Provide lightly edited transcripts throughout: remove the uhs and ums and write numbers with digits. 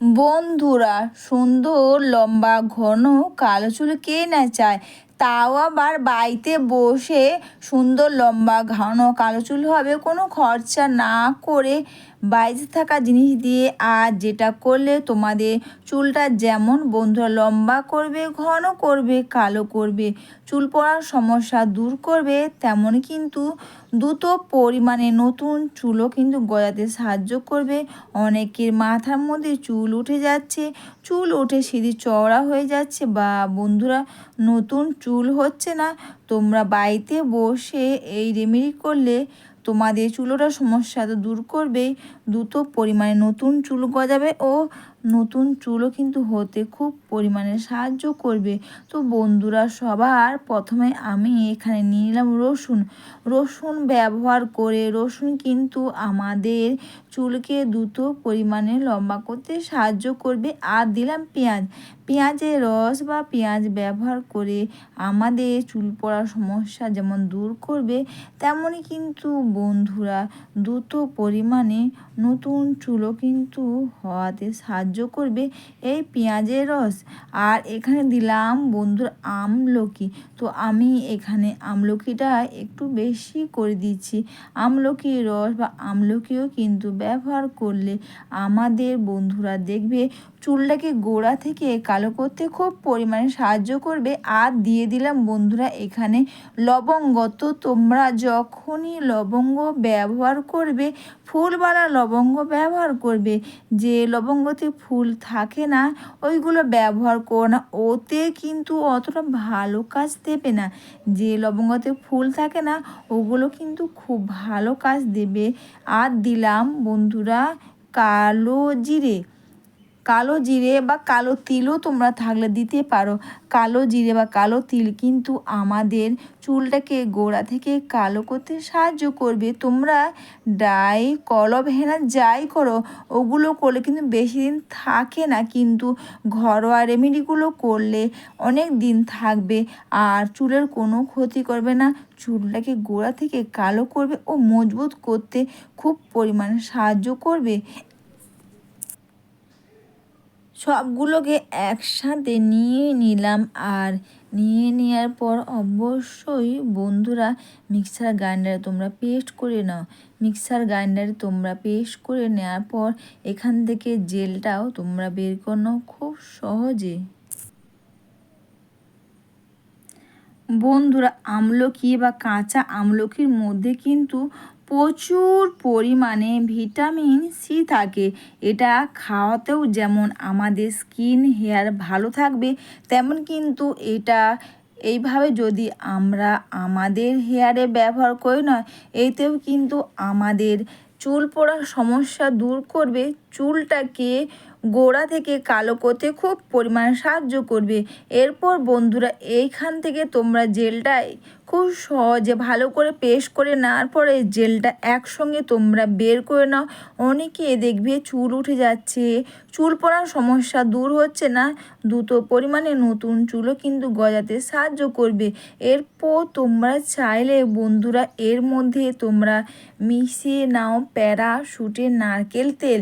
বন্ধুরা, সুন্দর লম্বা ঘন কালো চুল কে না চায়? তাও আবার বাড়িতে বসে সুন্দর লম্বা ঘন কালো চুল হবে কোনো খরচা না করে, বাড়িতে থাকা জিনিস দিয়ে। আর যেটা করলে তোমাদের চুলটা যেমন বন্ধুরা লম্বা করবে, ঘন করবে, কালো করবে, চুল পড়ার সমস্যা দূর করবে, তেমন কিন্তু দ্রুত পরিমাণে নতুন চুলও কিন্তু গজাতে সাহায্য করবে। অনেকের মাথার মধ্যে চুল উঠে যাচ্ছে, চুল উঠে সিঁড়ি চওড়া হয়ে যাচ্ছে, বা বন্ধুরা নতুন চুল হচ্ছে না। তোমরা বাড়িতে বসে এই রেমেডি করলে তোমাদের চুলোটা সমস্যা তো দূর করবে, দ্রুত পরিমাণে নতুন চুল গজাবে ও নতুন চুলও কিন্তু হতে খুব পরিমাণে সাহায্য করবে। তো বন্ধুরা, সবার প্রথমে আমি এখানে নিয়ে নিলাম রসুন। রসুন ব্যবহার করে, রসুন কিন্তু আমাদের চুলকে দ্রুত পরিমাণে লম্বা করতে সাহায্য করবে। আর দিলাম পেঁয়াজ। পেঁয়াজের রস বা পেঁয়াজ ব্যবহার করে আমাদের চুল পড়ার সমস্যা যেমন দূর করবে, তেমনই কিন্তু বন্ধুরা দ্রুত পরিমাণে নতুন চুলও কিন্তু হওয়াতে সাহায্য করবে এই পেঁয়াজের রস। আর এখানে দিলাম বন্ধুর আমলকি। তো আমি এখানে আমলকিটা একটু বেশি করে দিচ্ছি। আমলকির রস বা আমলকিও কিন্তু ব্যবহার করলে আমাদের বন্ধুরা দেখবে চুলটাকে গোড়া থেকে কালো করতে খুব পরিমাণে সাহায্য করবে। আর দিয়ে দিলাম বন্ধুরা এখানে লবঙ্গ। তো তোমরা যখনই লবঙ্গ ব্যবহার করবে, ফুলওয়ালা লবঙ্গ ব্যবহার করবে। যে লবঙ্গতে ফুল থাকে না, ওইগুলো ব্যবহার করো না, ওতে কিন্তু অতটা ভালো কাজ দেবে না। যে লবঙ্গতে ফুল থাকে না, ওগুলো কিন্তু খুব ভালো কাজ দেবে। আর দিলাম বন্ধুরা কালো জিরে। কালো জিরে বা কালো তিলও তোমরা থাকলে দিতে পারো। কালো জিরে বা কালো তিল কিন্তু আমাদের চুলটাকে গোড়া থেকে কালো করতে সাহায্য করবে। তোমরা ডাই, কলম, হেনা যাই করো, ওগুলো করলে কিন্তু বেশি দিন থাকে না, কিন্তু ঘরোয়া রেমেডিগুলো করলে অনেক দিন থাকবে আর চুলের কোনো ক্ষতি করবে না। চুলটাকে গোড়া থেকে কালো করবে ও মজবুত করতে খুব পরিমাণে সাহায্য করবে। সবগুলোকে একসাথে নিয়ে নিলাম। আর নিয়ে নেওয়ার পর অবশ্যই বন্ধুরা মিক্সার গ্রাইন্ডারে তোমরা পেস্ট করে নাও। মিক্সার গ্রাইন্ডারে তোমরা পেস্ট করে নেওয়ার পর এখান থেকে জেলটাও তোমরা বের করে নাও খুব সহজে। বন্ধুরা, আমলকি বা কাঁচা আমলকির মধ্যে কিন্তু প্রচুর পরিমাণে ভিটামিন সি থাকে। এটা খাওয়াতেও যেমন আমাদের স্কিন হেয়ার ভালো থাকবে, তেমন কিন্তু এটা এইভাবে যদি আমরা আমাদের হেয়ারে ব্যবহার করি না, এতেও কিন্তু আমাদের চুল পড়ার সমস্যা দূর করবে, চুলটাকে গোড়া থেকে কালো করতে খুব পরিমাণে সাহায্য করবে। এরপর বন্ধুরা এইখান থেকে তোমরা জেলটাই খুব সহজে ভালো করে পেস্ট করে নেওয়ার পরে জেলটা একসঙ্গে তোমরা বের করে নাও। অনেকে দেখবে চুল উঠে যাচ্ছে, চুল পড়ার সমস্যা দূর হচ্ছে না, দ্রুত পরিমাণে নতুন চুলও কিন্তু গজাতে সাহায্য করবে। এরপর তোমরা চাইলে বন্ধুরা এর মধ্যে তোমরা মিশিয়ে নাও প্যারাশুটের নারকেল তেল।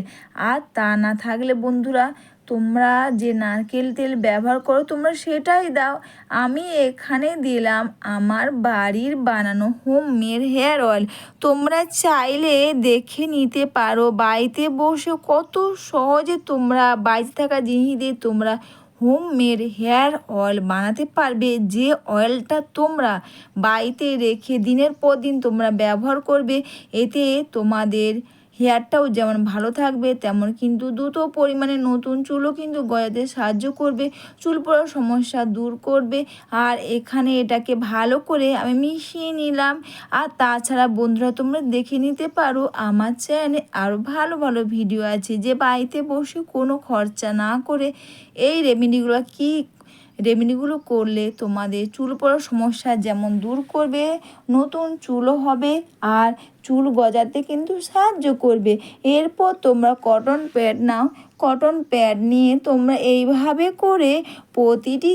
আর তা না থাকলে বন্ধুরা তোমরা যে নারকেল তেল ব্যবহার করো তোমরা সেটাই দাও। আমি এখানে দিলাম আমার বাড়ির বানানো হোমমেড হেয়ার অয়েল। তোমরা চাইলে দেখে নিতে পারো বাড়িতে বসে কত সহজে তোমরা বাড়িতে থাকা জিনিস দিয়ে তোমরা হোমমেড হেয়ার অয়েল বানাতে পারবে। যে অয়েলটা তোমরা বাড়িতে রেখে দিনের পর দিন তোমরা ব্যবহার করবে, এতে তোমাদের হেয়ারটাও যেমন ভালো থাকবে, তেমন কিন্তু দ্রুত পরিমাণে নতুন চুলও কিন্তু গজাতে সাহায্য করবে, চুল পড়ার সমস্যা দূর করবে। আর এখানে এটাকে ভালো করে আমি মিশিয়ে নিলাম। আর তাছাড়া বন্ধুরা তোমরা দেখে নিতে পারো আমার চ্যানেলে আরও ভালো ভালো ভিডিও আছে, যে বাড়িতে বসে কোনো খরচা না করে এই রেমেডিগুলো করলে তোমাদের চুল পড়ার সমস্যা যেমন দূর করবে, নতুন চুলও হবে আর চুল গজাতে কিন্তু সাহায্য করবে। এরপর তোমরা কটন প্যাড নাও। কটন প্যাড নিয়ে তোমরা এইভাবে করে প্রতিটি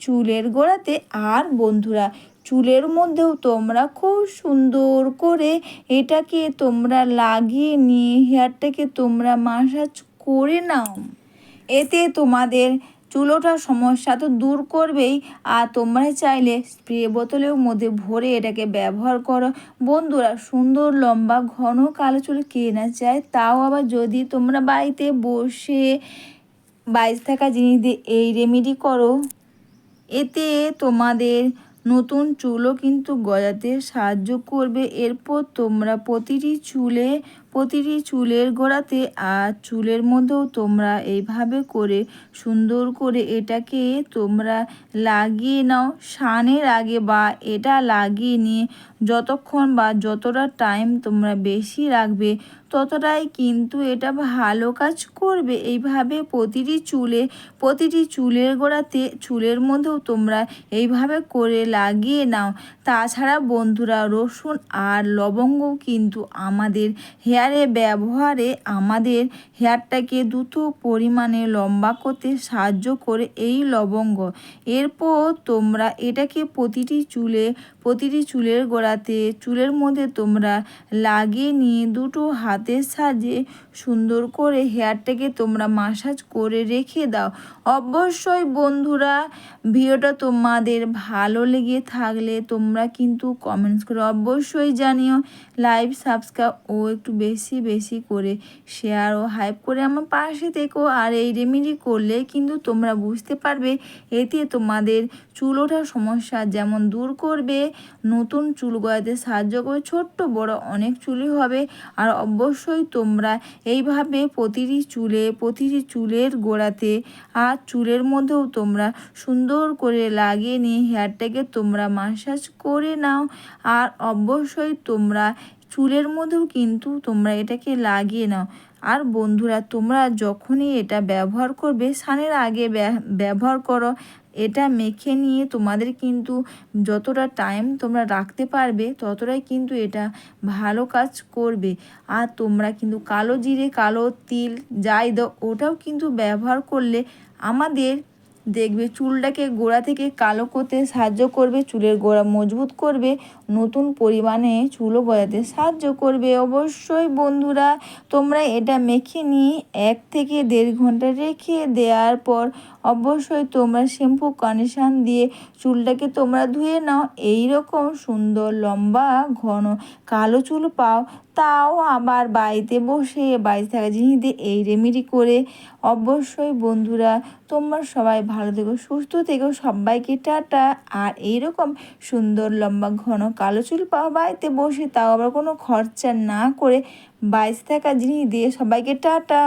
চুলের গোড়াতে, আর বন্ধুরা চুলের মধ্যেও তোমরা খুব সুন্দর করে এটাকে তোমরা লাগিয়ে নিয়ে হেয়ারটাকে তোমরা মাসাজ করে নাও। এতে তোমাদের চুল ওঠার সমস্যা তো দূর করবেই, আর তোমরা চাইলে স্প্রে বোতলের মধ্যে ভরে এটাকে ব্যবহার করো। বন্ধুরা, সুন্দর লম্বা ঘন কালো চুল কে না চায়, তাও আবার যদি তোমরা বাড়িতে বসে বাইরে থাকা জিনিস দিয়ে এই রেমেডি করো, এতে তোমাদের নতুন চুলও কিন্তু গজাতে সাহায্য করবে। এরপর তোমরা প্রতিটি চুলের গোড়াতে আর চুলের মধ্যেও তোমরা এইভাবে করে সুন্দর করে এটাকে তোমরা লাগিয়ে নাও স্নানের আগে, বা এটা লাগিয়ে নিয়ে যতক্ষণ বা যতটা টাইম তোমরা বেশি রাখবে ততটাই কিন্তু এটা ভালো কাজ করবে। এইভাবে প্রতিটি চুলের গোড়াতে চুলের মধ্যেও তোমরা এইভাবে করে লাগিয়ে নাও। তাছাড়া বন্ধুরা, রসুন আর লবঙ্গ কিন্তু আমাদের হেয়ারে ব্যবহারে আমাদের হেয়ারটাকে দ্রুত পরিমাণে লম্বা করতে সাহায্য করে এই লবঙ্গ। এরপর তোমরা এটাকে প্রতিটি চুলের গোড়াতে চুলের মধ্যে তোমরা লাগিয়ে নিয়ে দুটো হাতের সাহায্যে সুন্দর করে হেয়ারটাকে তোমরা মাসাজ করে রেখে দাও। অবশ্যই বন্ধুরা, ভিডিওটা তোমাদের ভালো লেগে থাকলে তোমরা কিন্তু কমেন্টস করে অবশ্যই জানিও। লাইভ সাবস্ক্রাইব ও একটু বেশি বেশি করে শেয়ার ও হাইপ করে আমার পাশে থেকো। আর এই রেমেডি করলে কিন্তু তোমরা বুঝতে পারবে এতে তোমাদের চুল ওঠার সমস্যা যেমন দূর করবে, নতুন চুল গজাতে সাহায্য করবে, ছোট্ট বড় অনেক চুলই হবে। আর অবশ্যই তোমরা এইভাবে প্রতিটি চুলের গোড়াতে আর চুলের মধ্যেও তোমরা সুন্দর করে লাগিয়ে নিয়ে হেয়ারটাকে তোমরা মাসাজ করে নাও। আর অবশ্যই তোমরা চুলের মধ্যেও কিন্তু তোমরা এটাকে লাগিয়ে নাও। আর বন্ধুরা, তোমরা যখনই এটা ব্যবহার করবে স্নানের আগে ব্যবহার করো। এটা মেখে নিয়ে তোমাদের কিন্তু যতটা টাইম তোমরা রাখতে পারবে ততটাই কিন্তু এটা ভালো কাজ করবে। আর তোমরা কিন্তু কালো জিরে, কালো তিল যাই দাও ওটাও কিন্তু ব্যবহার করলে আমাদের দেখবে চুলটাকে গোড়া থেকে কালো করতে সাহায্য করবে, চুলের গোড়া মজবুত করবে, নতুন পরিমাণে চুলও গজাতে সাহায্য করবে। অবশ্যই বন্ধুরা, তোমরা এটা মেখে নিয়ে 1 থেকে 1.5 ঘন্টা রেখে দেওয়ার পর অবশ্যই তোমরা শ্যাম্পু কন্ডিশন দিয়ে চুলটাকে তোমরা ধুয়ে নাও। এই রকম সুন্দর লম্বা ঘন কালো চুল পাও, তাও আবার বাড়িতে থাকা জিনিস দিয়ে এই রেমেডি করে। অবশ্যই বন্ধুরা, তোমরা সবাই ভালো থেকো, সুস্থ থেকো, সবাইকে টাটা। আর এইরকম সুন্দর লম্বা ঘন কালো চুল পাও বাড়িতে বসে, তাও আবার কোনো খরচা না করে, বাইরে থাকা জিনিস দিয়ে। সবাইকে টাটা।